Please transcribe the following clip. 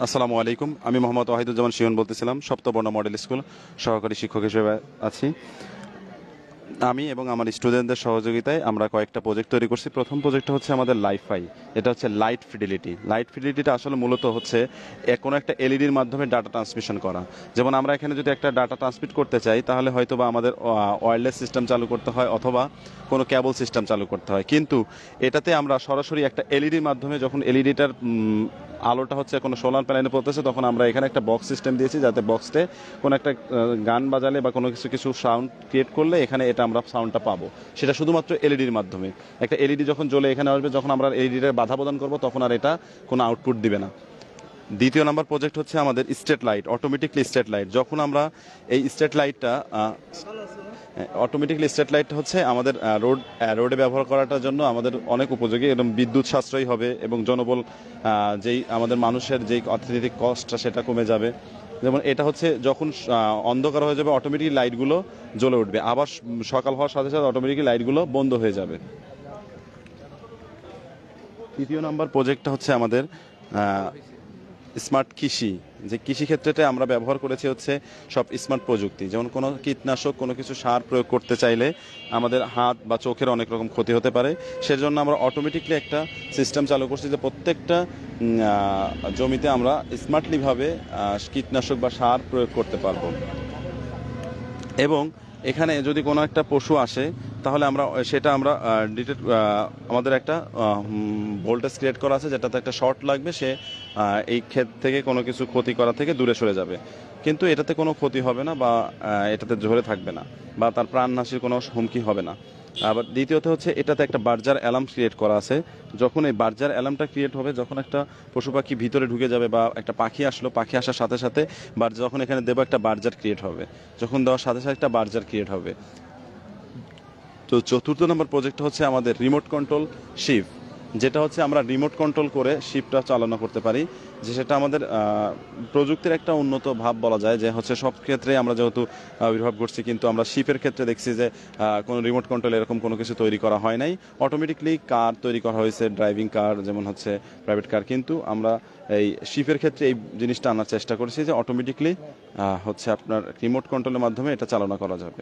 আসসালামু আলাইকুম। আমি মোহাম্মদ ওয়াহিদুজ্জামান শিহন বলতেছিলাম, সপ্তবর্ণ মডেল স্কুল সহকারী শিক্ষক হিসেবে আছি। আমি এবং আমার স্টুডেন্টদের সহযোগিতায় আমরা কয়েকটা প্রজেক্ট তৈরি করছি। প্রথম প্রজেক্টটা হচ্ছে আমাদের লাইফাই। এটা হচ্ছে লাইট ফিডিলিটি। লাইট ফিডিলিটিটা আসলে মূলত হচ্ছে কোনো একটা এলইডির মাধ্যমে ডাটা ট্রান্সমিশন করা। যেমন আমরা এখানে যদি একটা ডাটা ট্রান্সমিট করতে চাই, তাহলে হয়তো বা আমাদের ওয়্যারলেস সিস্টেম চালু করতে হয় অথবা কোনো কেবল সিস্টেম চালু করতে হয়। কিন্তু এটাতে আমরা সরাসরি একটা এলইডির মাধ্যমে, যখন এলইডিটার আলোটা হচ্ছে কোনো সোলার প্যানেলে পড়তেছে, তখন আমরা এখানে একটা বক্স সিস্টেম দিয়েছি, যাতে বক্সতে কোনো একটা গান বাজালে বা কোনো কিছু সাউন্ড ক্রিয়েট করলে এখানে এটা আমরা সাউন্ডটা পাবো। সেটা শুধুমাত্র এলইডির মাধ্যমে। একটা এলইডি যখন জ্বলে এখানে আসবে, যখন আমরা এলইডির বাধা প্রদান করবো, তখন আর এটা কোনো আউটপুট দিবে না। দ্বিতীয় নাম্বার প্রজেক্ট হচ্ছে আমাদের street light, automatically street light. যখন আমরা এই স্ট্রিট লাইটটা অটোমেটিকলি স্ট্রিট লাইট হচ্ছে আমাদের রোডে ব্যবহার করাটার জন্য আমাদের অনেক উপযোগী এবং বিদ্যুৎ সাশ্রয়ী হবে, এবং জনবল যেই আমাদের মানুষের যেই অর্থনৈতিক কস্টটা সেটা কমে যাবে। যেমন এটা হচ্ছে যখন অন্ধকার হয়ে যাবে, অটোমেটিক লাইটগুলো জ্বলে উঠবে, আবার সকাল হওয়ার সাথে সাথে অটোমেটিক লাইটগুলো বন্ধ হয়ে যাবে। তৃতীয় নাম্বার প্রজেক্টটা হচ্ছে আমাদের স্মার্ট কৃষি। যে কৃষি ক্ষেত্রে আমরা ব্যবহার করেছি হচ্ছে সব স্মার্ট প্রযুক্তি। যেমন কোনো কীটনাশক, কোনো কিছু সার প্রয়োগ করতে চাইলে আমাদের হাত বা চোখের অনেক রকম ক্ষতি হতে পারে। সেজন্য আমরা অটোমেটিকলি একটা সিস্টেম চালু করছি, যে প্রত্যেকটা জমিতে আমরা স্মার্টলিভাবে কীটনাশক বা সার প্রয়োগ করতে পারবো। এবং এখানে যদি কোনো একটা পশু আসে, তাহলে আমরা ডিটেক্ট, আমাদের একটা ভোল্টেজ ক্রিয়েট করা আছে, যেটাতে একটা শর্ট লাগবে, সে এই ক্ষেত থেকে কোনো কিছু ক্ষতি করা থেকে দূরে সরে যাবে। কিন্তু এটাতে কোনো ক্ষতি হবে না, বা এটাতে ঝরে থাকবে না, বা তার প্রাণনাশের কোনো হুমকি হবে না। আবার দ্বিতীয়ত হচ্ছে এটাতে একটা বার্জার অ্যালার্ম ক্রিয়েট করা আছে। যখন এই বার্জার অ্যালার্মটা ক্রিয়েট হবে, যখন একটা পশু পাখি ভিতরে ঢুকে যাবে বা একটা পাখি আসলো, পাখি আসার সাথে সাথে যখন এখানে দেবো, একটা বার্জার ক্রিয়েট হবে। যখন দেওয়ার সাথে সাথে একটা বার্জার ক্রিয়েট হবে। তো চতুর্থ নম্বর প্রজেক্ট হচ্ছে আমাদের রিমোট কন্ট্রোল শিপ, যেটা হচ্ছে আমরা রিমোট কন্ট্রোল করে শিপটা চালনা করতে পারি। যে সেটা আমাদের প্রযুক্তির একটা উন্নত ভাব বলা যায়। যে হচ্ছে সব ক্ষেত্রে আমরা যেহেতু আবির্ভাব করছি, কিন্তু আমরা শিপের ক্ষেত্রে দেখছি যে কোনো রিমোট কন্ট্রোল এরকম কোনো কিছু তৈরি করা হয় নাই। অটোমেটিকলি কার তৈরি করা হয়েছে, ড্রাইভিং কার, যেমন হচ্ছে প্রাইভেট কার। কিন্তু আমরা এই শিপের ক্ষেত্রে এই জিনিসটা আনার চেষ্টা করেছি, যে অটোমেটিকলি হচ্ছে আপনার রিমোট কন্ট্রোলের মাধ্যমে এটা চালনা করা যাবে।